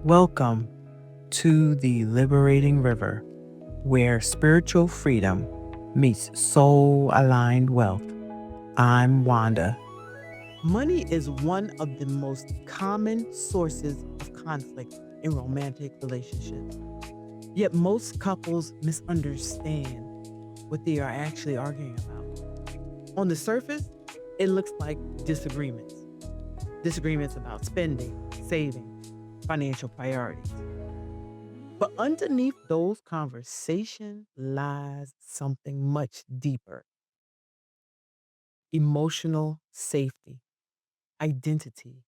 Welcome to the Liberating River, where spiritual freedom meets soul aligned wealth. I'm Wanda. Money is one of the most common sources of conflict in romantic relationships. Yet most couples misunderstand what they are actually arguing about. On the surface, it looks like disagreements. Disagreements about spending, saving, financial priorities. But underneath those conversations lies something much deeper: emotional safety, identity,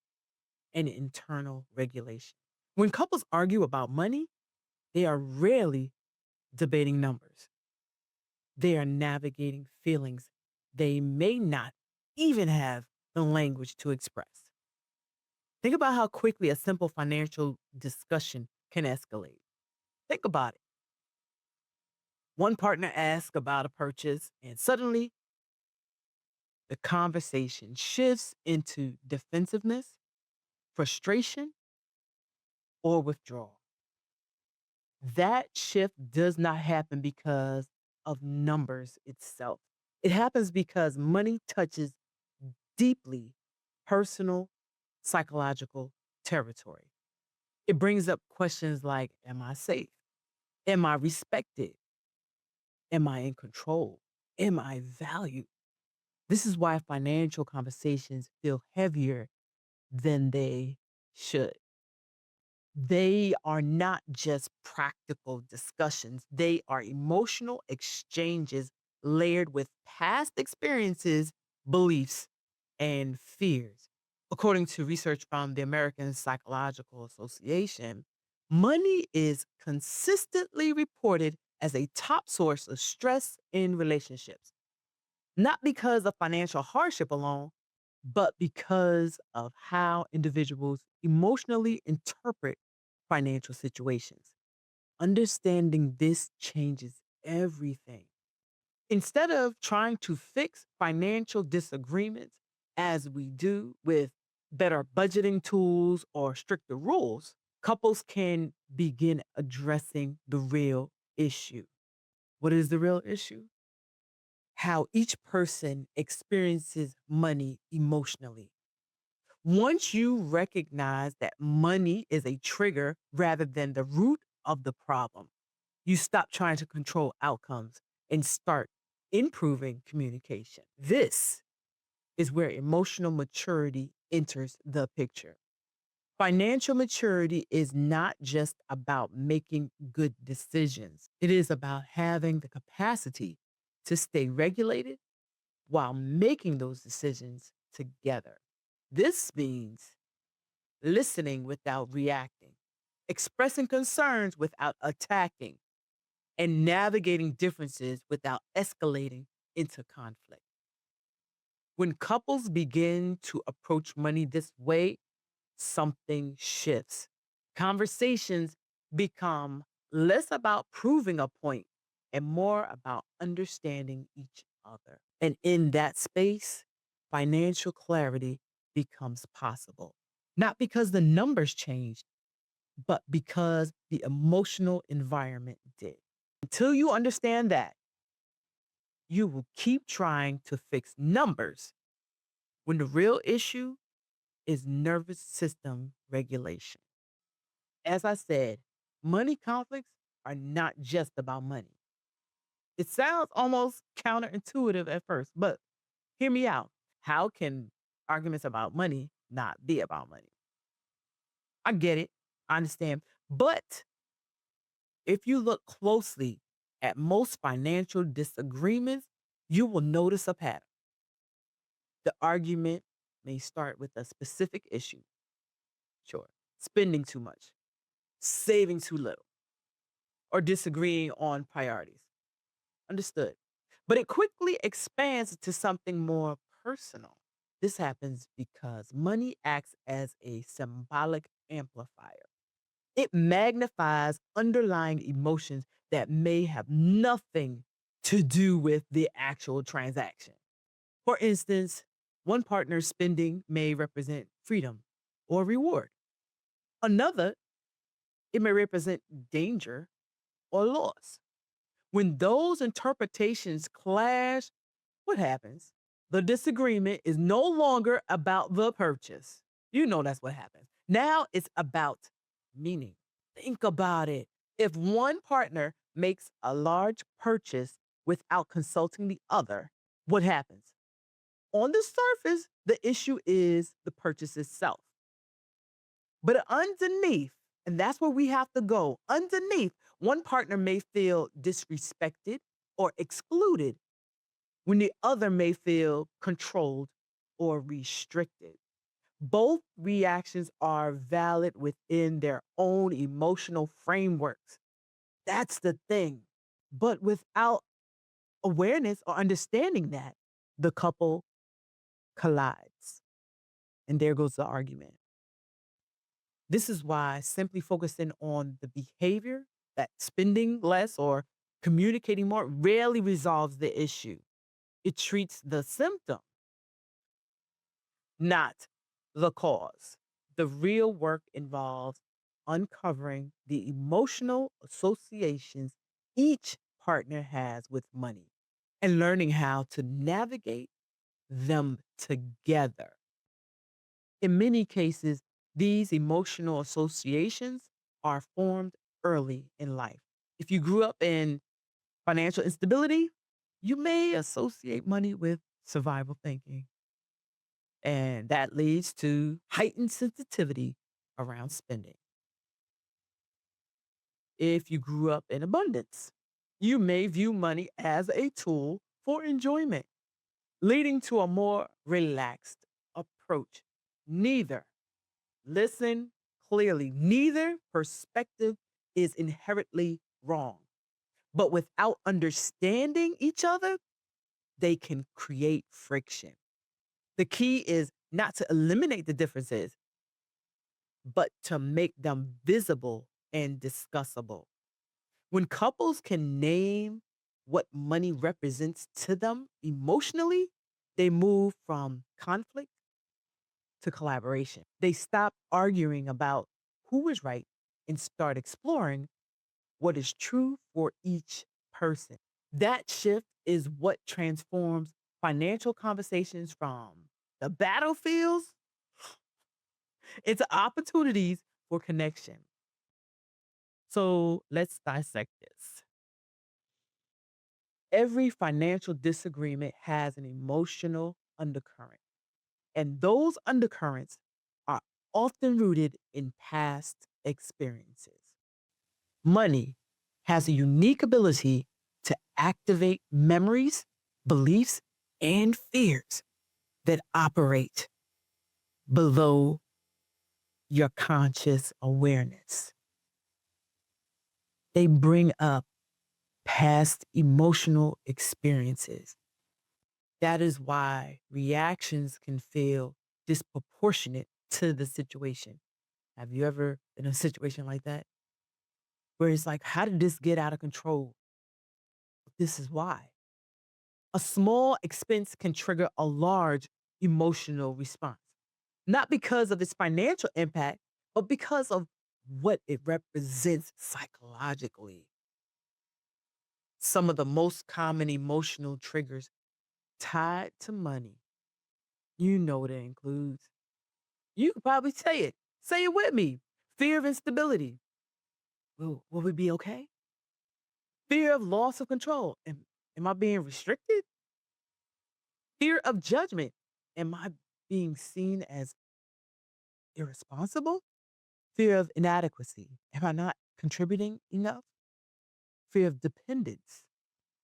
and internal regulation. When couples argue about money, they are rarely debating numbers. They are navigating feelings they may not even have the language to express. Think about how quickly a simple financial discussion can escalate. Think about it. One partner asks about a purchase, and suddenly the conversation shifts into defensiveness, frustration, or withdrawal. That shift does not happen because of numbers itself. It happens because money touches deeply personal, psychological territory. It brings up questions like: Am I safe? Am I respected? Am I in control? Am I valued? This is why financial conversations feel heavier than they should. They are not just practical discussions, they are emotional exchanges layered with past experiences, beliefs, and fears. According to research from the American Psychological Association, money is consistently reported as a top source of stress in relationships, not because of financial hardship alone, but because of how individuals emotionally interpret financial situations. Understanding this changes everything. Instead of trying to fix financial disagreements as we do with better budgeting tools or stricter rules, couples can begin addressing the real issue. What is the real issue? How each person experiences money emotionally. Once you recognize that money is a trigger rather than the root of the problem, you stop trying to control outcomes and start improving communication. This is where emotional maturity enters the picture. Financial maturity is not just about making good decisions, it is about having the capacity to stay regulated while making those decisions together. This means listening without reacting, expressing concerns without attacking, and navigating differences without escalating into conflict. When couples begin to approach money this way, something shifts. Conversations become less about proving a point and more about understanding each other. And in that space, financial clarity becomes possible. Not because the numbers changed, but because the emotional environment did. Until you understand that, you will keep trying to fix numbers when the real issue is nervous system regulation. As I said, money conflicts are not just about money. It sounds almost counterintuitive at first, but hear me out. How can arguments about money not be about money? I get it. I understand. But if you look closely at most financial disagreements, you will notice a pattern. The argument may start with a specific issue, sure, spending too much, saving too little, or disagreeing on priorities. Understood. But it quickly expands to something more personal. This happens because money acts as a symbolic amplifier. It magnifies underlying emotions that may have nothing to do with the actual transaction. For instance, one partner's spending may represent freedom or reward. Another it may represent danger or loss. When those interpretations clash, what happens? The disagreement is no longer about the purchase. You know that's what happens. Now it's about meaning. Think about it. If one partner makes a large purchase without consulting the other, what happens? On the surface, the issue is the purchase itself. But underneath, and that's where we have to go, underneath, one partner may feel disrespected or excluded when the other may feel controlled or restricted. Both reactions are valid within their own emotional frameworks. That's the thing. But without awareness or understanding that, the couple collides. And there goes the argument. This is why simply focusing on the behavior, that spending less or communicating more, rarely resolves the issue. It treats the symptom, not the cause. The real work involves uncovering the emotional associations each partner has with money and learning how to navigate them together. In many cases, these emotional associations are formed early in life. If you grew up in financial instability, you may associate money with survival thinking, and that leads to heightened sensitivity around spending. If you grew up in abundance, you may view money as a tool for enjoyment, leading to a more relaxed approach. Neither, listen clearly, neither perspective is inherently wrong. But without understanding each other, they can create friction. The key is not to eliminate the differences, but to make them visible and discussable. When couples can name what money represents to them emotionally, they move from conflict to collaboration. They stop arguing about who is right and start exploring what is true for each person. That shift is what transforms financial conversations from the battlefields into opportunities for connection. So let's dissect this. Every financial disagreement has an emotional undercurrent, and those undercurrents are often rooted in past experiences. Money has a unique ability to activate memories, beliefs, and fears that operate below your conscious awareness. They bring up past emotional experiences. That is why reactions can feel disproportionate to the situation. Have you ever been in a situation like that? Where it's like, how did this get out of control? This is why. A small expense can trigger a large emotional response, not because of its financial impact, but because of what it represents psychologically. Some of the most common emotional triggers tied to money, you know what it includes. You could probably say it. Say it with me. Fear of instability. Will we be okay? Fear of loss of control. Am I being restricted? Fear of judgment. Am I being seen as irresponsible? Fear of inadequacy. Am I not contributing enough? Fear of dependence.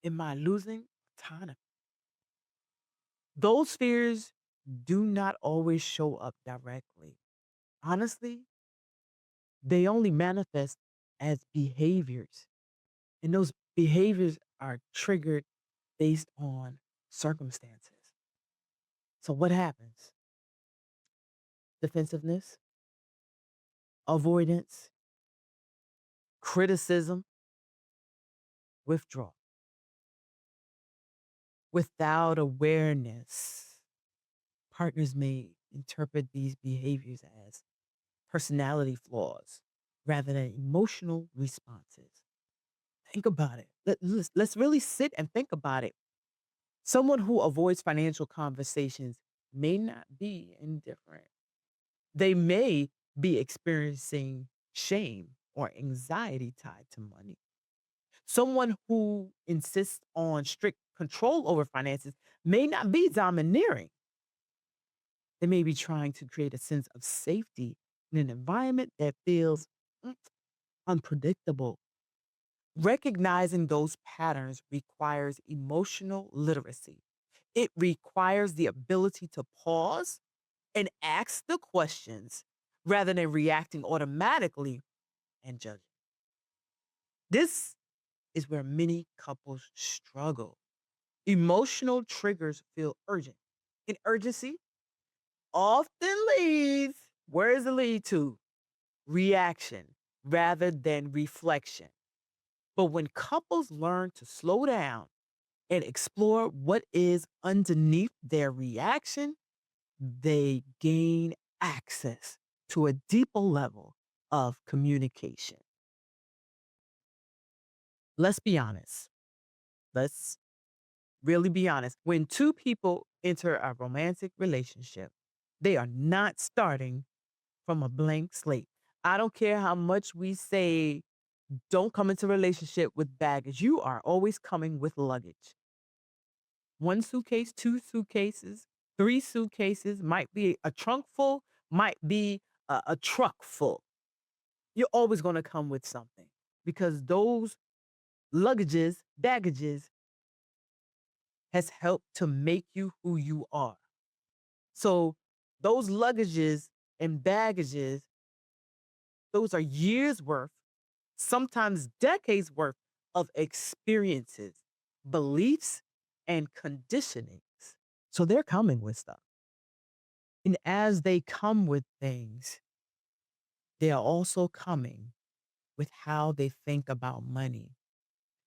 Am I losing autonomy? Those fears do not always show up directly. Honestly, they only manifest as behaviors. And those behaviors are triggered based on circumstances. So, what happens? Defensiveness, avoidance, criticism, withdrawal. Without awareness, partners may interpret these behaviors as personality flaws rather than emotional responses. Think about it. Let's really sit and think about it. Someone who avoids financial conversations may not be indifferent. They may be experiencing shame or anxiety tied to money. Someone who insists on strict control over finances may not be domineering. They may be trying to create a sense of safety in an environment that feels mm, unpredictable. Recognizing those patterns requires emotional literacy. It requires the ability to pause and ask the questions rather than reacting automatically and judging. This is where many couples struggle. Emotional triggers feel urgent, and urgency often leads, where does it lead to? Reaction rather than reflection. But when couples learn to slow down and explore what is underneath their reaction, they gain access to a deeper level of communication. Let's be honest. Let's really be honest. When two people enter a romantic relationship, they are not starting from a blank slate. I don't care how much we say, don't come into a relationship with baggage. You are always coming with luggage. One suitcase, two suitcases, three suitcases, might be a trunk full, might be a truck full. You're always going to come with something because those luggages, baggages has helped to make you who you are. So those luggages and baggages, those are years worth, sometimes decades worth of experiences, beliefs, and conditionings. So they're coming with stuff. And as they come with things, they are also coming with how they think about money,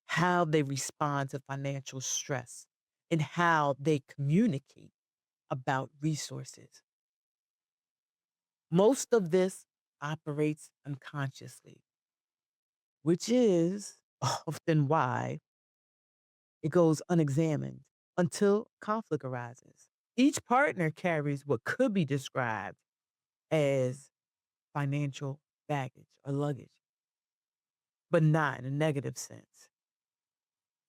how they respond to financial stress, and how they communicate about resources. Most of this operates unconsciously, which is often why it goes unexamined until conflict arises. Each partner carries what could be described as financial baggage or luggage, but not in a negative sense.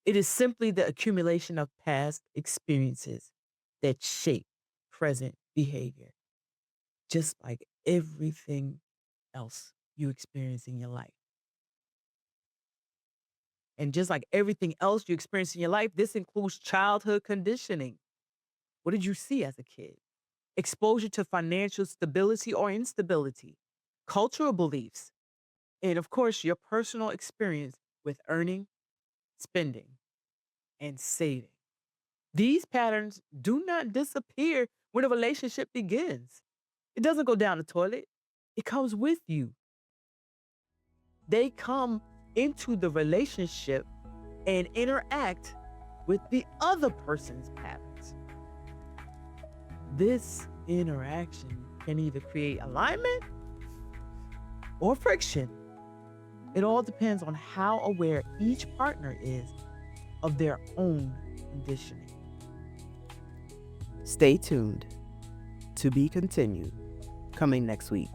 It is simply the accumulation of past experiences that shape present behavior, just like everything else you experience in your life. And just like everything else you experience in your life, this includes childhood conditioning. What did you see as a kid? Exposure to financial stability or instability, cultural beliefs, and of course, your personal experience with earning, spending, and saving. These patterns do not disappear when a relationship begins. It doesn't go down the toilet, it comes with you. They come into the relationship and interact with the other person's patterns. This interaction can either create alignment or friction. It all depends on how aware each partner is of their own conditioning. Stay tuned to be continued coming next week.